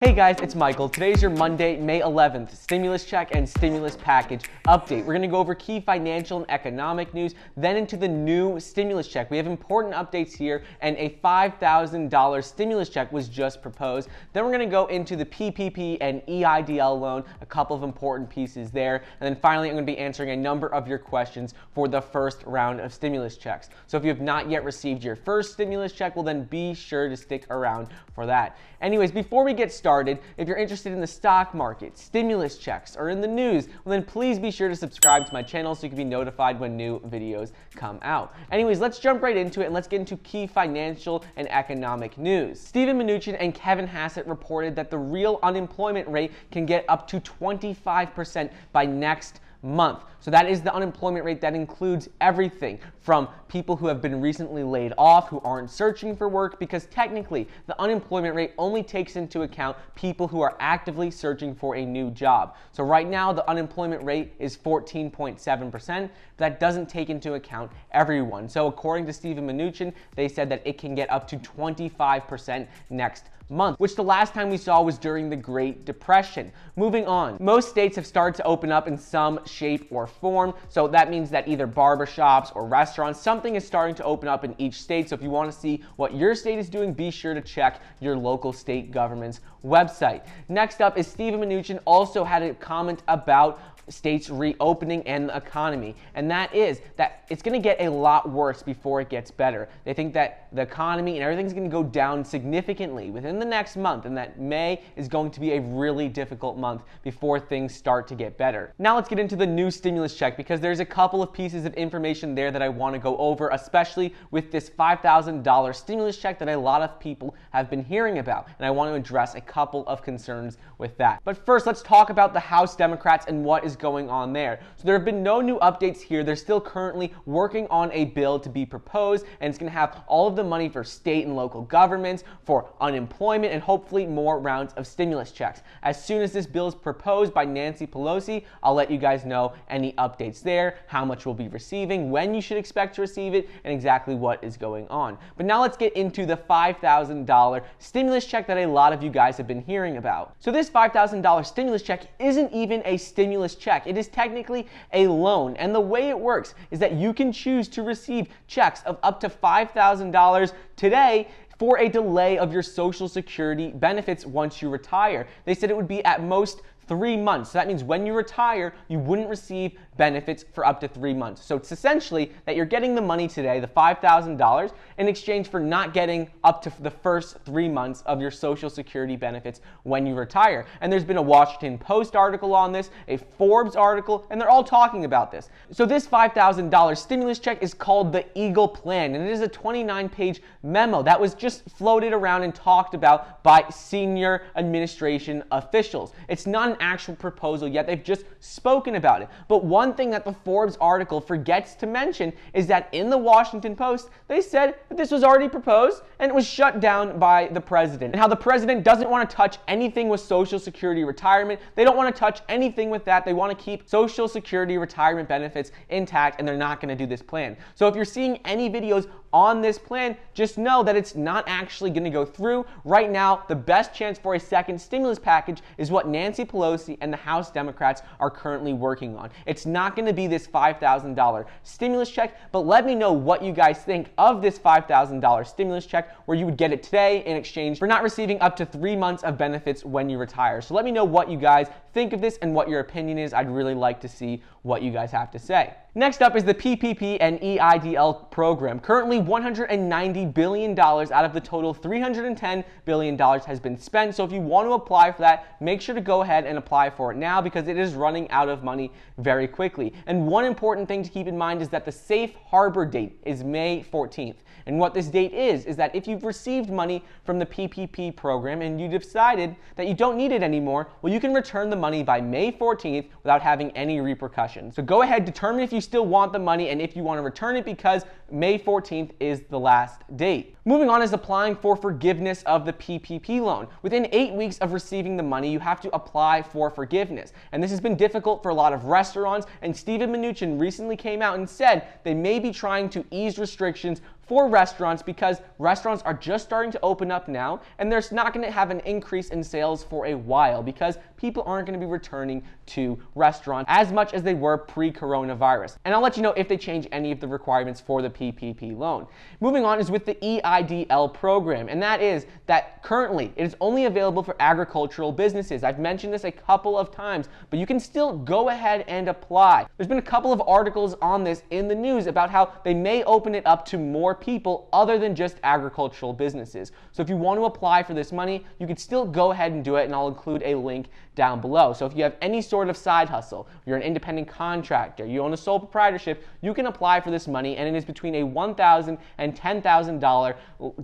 Hey guys, it's Michael. Today's your Monday, May 11th, stimulus check and stimulus package update. We're going to go over key financial and economic news, then into the new stimulus check. We have important updates here, and a $5,000 stimulus check was just proposed. Then we're going to go into the PPP and EIDL loan, a couple of important pieces there. And then finally, I'm going to be answering a number of your questions for the first round of stimulus checks. So if you have not yet received your first stimulus check, well then be sure to stick around for that. Anyways, before we get started, if you're interested in the stock market, stimulus checks, or in the news, well then please be sure to subscribe to my channel so you can be notified when new videos come out. Anyways, let's jump right into it and let's get into key financial and economic news. Steven Mnuchin and Kevin Hassett reported that the real unemployment rate can get up to 25% by next month. So that is the unemployment rate that includes everything from people who have been recently laid off, who aren't searching for work, because technically the unemployment rate only takes into account people who are actively searching for a new job. So right now the unemployment rate is 14.7%, but that doesn't take into account everyone. So according to Steven Mnuchin, they said that it can get up to 25% next month, which the last time we saw was during the Great Depression. Moving on, most states have started to open up in some shape or form, so that means that either barbershops or restaurants, something is starting to open up in each state. So if you want to see what your state is doing, be sure to check your local state government's website. Next up is Steven Mnuchin also had a comment about states reopening and the economy, and that is that it's going to get a lot worse before it gets better. They think that the economy and everything's going to go down significantly within the next month, and that May is going to be a really difficult month before things start to get better. Now let's get into the new stimulus check, because there's a couple of pieces of information there that I want to go over, especially with this $5,000 stimulus check that a lot of people have been hearing about, and I want to address a couple of concerns with that. But first, let's talk about the House Democrats and what is going on there. So there have been no new updates here. They're still currently working on a bill to be proposed, and it's going to have all of the money for state and local governments, for unemployment, and hopefully more rounds of stimulus checks. As soon as this bill is proposed by Nancy Pelosi, I'll let you guys know any updates there, how much we'll be receiving, when you should expect to receive it, and exactly what is going on. But now let's get into the $5,000 stimulus check that a lot of you guys have been hearing about. So this $5,000 stimulus check isn't even a stimulus check. It is technically a loan, and the way it works is that you can choose to receive checks of up to $5,000 today for a delay of your Social Security benefits once you retire. They said it would be at most 3 months. So that means when you retire, you wouldn't receive benefits for up to 3 months. So it's essentially that you're getting the money today, the $5,000, in exchange for not getting up to the first 3 months of your Social Security benefits when you retire. And there's been a Washington Post article on this, a Forbes article, and they're all talking about this. So this $5,000 stimulus check is called the Eagle Plan, and it is a 29-page memo that was just floated around and talked about by senior administration officials. It's not an actual proposal yet. They've just spoken about it. But one thing that the Forbes article forgets to mention is that in the Washington Post, they said that this was already proposed and it was shut down by the president, and how the president doesn't want to touch anything with Social Security retirement. They don't want to touch anything with that. They want to keep Social Security retirement benefits intact, and they're not going to do this plan. So if you're seeing any videos on this plan, just know that it's not actually going to go through. Right now, the best chance for a second stimulus package is what Nancy Pelosi and the House Democrats are currently working on. It's not going to be this $5,000 stimulus check, but let me know what you guys think of this $5,000 stimulus check, where you would get it today in exchange for not receiving up to 3 months of benefits when you retire. So let me know what you guys think of this and what your opinion is. I'd really like to see what you guys have to say. Next up is the PPP and EIDL program. Currently, $190 billion out of the total $310 billion has been spent. So if you want to apply for that, make sure to go ahead and apply for it now, because it is running out of money very quickly. And one important thing to keep in mind is that the safe harbor date is May 14th. And what this date is that if you've received money from the PPP program and you decided that you don't need it anymore, well, you can return the money by May 14th without having any repercussions. So go ahead, determine if you still want the money and if you want to return it, because May 14th is the last date. Moving on is applying for forgiveness of the PPP loan. Within 8 weeks of receiving the money, you have to apply for forgiveness. And this has been difficult for a lot of restaurants, and Steven Mnuchin recently came out and said they may be trying to ease restrictions for restaurants because restaurants are just starting to open up now, and they're not going to have an increase in sales for a while because people aren't going to be returning to restaurants as much as they were pre-coronavirus. And I'll let you know if they change any of the requirements for the PPP loan. Moving on is with the EIDL program, and that is that currently it is only available for agricultural businesses. I've mentioned this a couple of times, but you can still go ahead and apply. There's been a couple of articles on this in the news about how they may open it up to more people other than just agricultural businesses. So if you want to apply for this money, you can still go ahead and do it, and I'll include a link down below. So if you have any sort of side hustle, you're an independent contractor, you own a sole proprietorship, you can apply for this money, and it is between a $1,000 and $10,000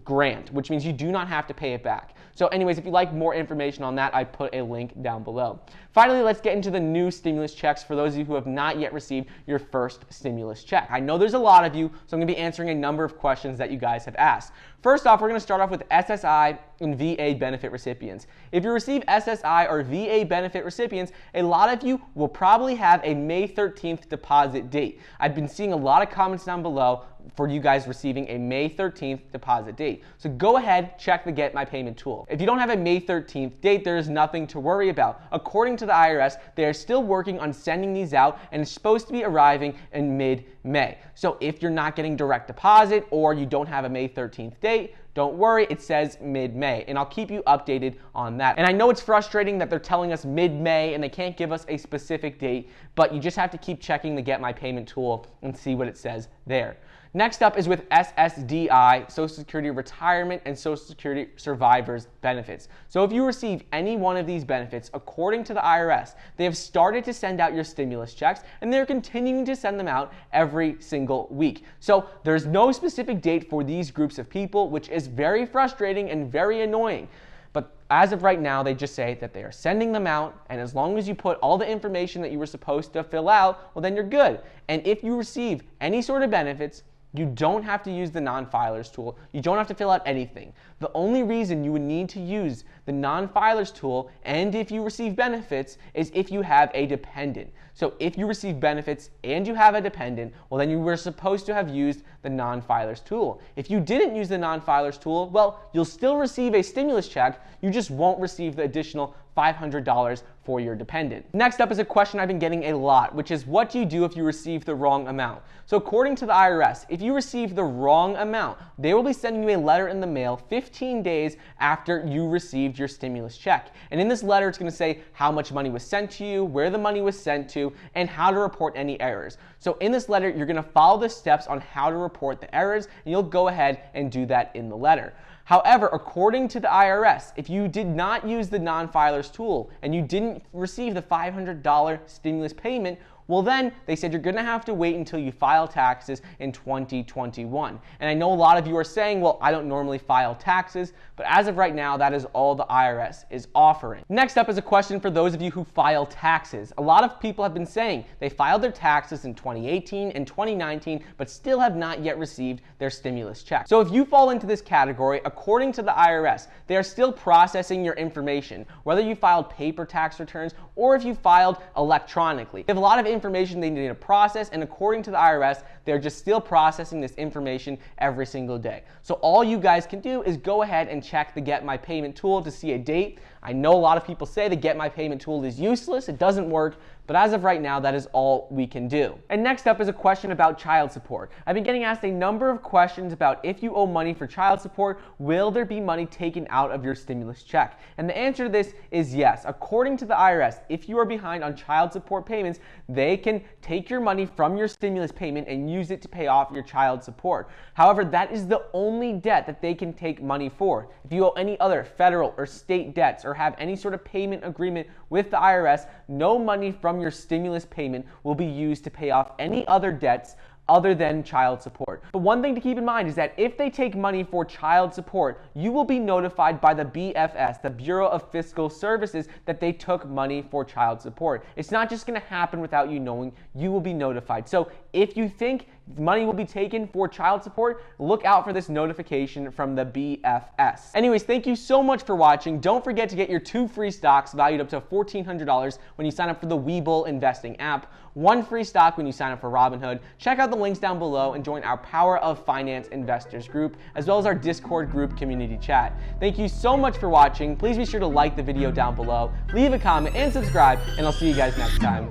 grant, which means you do not have to pay it back. So anyways, if you'd like more information on that, I put a link down below. Finally, let's get into the new stimulus checks for those of you who have not yet received your first stimulus check. I know there's a lot of you, so I'm going to be answering a number of questions that you guys have asked. First off, we're going to start off with SSI and VA benefit recipients. If you receive SSI or VA benefit recipients, a lot of you will probably have a May 13th deposit date. I've been seeing a lot of comments down below for you guys receiving a May 13th deposit date. So go ahead, check the Get My Payment tool. If you don't have a May 13th date, there is nothing to worry about. According to the IRS, they are still working on sending these out, and it's supposed to be arriving in mid-May. So if you're not getting direct deposit or you don't have a May 13th date, don't worry, it says mid-May, and I'll keep you updated on that. And I know it's frustrating that they're telling us mid-May and they can't give us a specific date, but you just have to keep checking the Get My Payment tool and see what it says there. Next up is with SSDI, Social Security Retirement and Social Security Survivors Benefits. So if you receive any one of these benefits, according to the IRS, they have started to send out your stimulus checks, and they're continuing to send them out every single week. So there's no specific date for these groups of people, which is very frustrating and very annoying. But as of right now, they just say that they are sending them out, and as long as you put all the information that you were supposed to fill out, well, then you're good. And if you receive any sort of benefits, you don't have to use the non-filers tool. You don't have to fill out anything. The only reason you would need to use the non-filers tool, and if you receive benefits, is if you have a dependent. So if you receive benefits and you have a dependent, well, then you were supposed to have used the non-filers tool. If you didn't use the non-filers tool, well, you'll still receive a stimulus check. You just won't receive the additional $500 for your dependent. Next up is a question I've been getting a lot, which is what do you do if you receive the wrong amount? So according to the IRS, if you receive the wrong amount, they will be sending you a letter in the mail 15 days after you received your stimulus check. And in this letter, it's going to say how much money was sent to you, where the money was sent to, and how to report any errors. So in this letter, you're going to follow the steps on how to report the errors, and you'll go ahead and do that in the letter. However, according to the IRS, if you did not use the non-filers tool and you didn't receive the $500 stimulus payment, well then, they said you're going to have to wait until you file taxes in 2021. And I know a lot of you are saying, well, I don't normally file taxes, but as of right now, that is all the IRS is offering. Next up is a question for those of you who file taxes. A lot of people have been saying they filed their taxes in 2018 and 2019, but still have not yet received their stimulus check. So if you fall into this category, according to the IRS, they are still processing your information, whether you filed paper tax returns or if you filed electronically. They have a lot of information they need to process, and according to the IRS, they're just still processing this information every single day. So all you guys can do is go ahead and check the Get My Payment tool to see a date. I know a lot of people say the Get My Payment tool is useless, it doesn't work, but as of right now, that is all we can do. And next up is a question about child support. I've been getting asked a number of questions about if you owe money for child support, will there be money taken out of your stimulus check? And the answer to this is yes. According to the IRS, if you are behind on child support payments, they can take your money from your stimulus payment and use it to pay off your child support. However, that is the only debt that they can take money for. If you owe any other federal or state debts or have any sort of payment agreement with the IRS, no money from your stimulus payment will be used to pay off any other debts other than child support. But one thing to keep in mind is that if they take money for child support, you will be notified by the BFS, the Bureau of Fiscal Services, that they took money for child support. It's not just going to happen without you knowing. You will be notified. So if you think money will be taken for child support, look out for this notification from the BFS. Anyways, thank you so much for watching. Don't forget to get your 2 free stocks valued up to $1,400 when you sign up for the Webull investing app, 1 free stock when you sign up for Robinhood. Check out the links down below and join our Power of Finance Investors group, as well as our Discord group community chat. Thank you so much for watching. Please be sure to like the video down below, leave a comment, and subscribe, and I'll see you guys next time.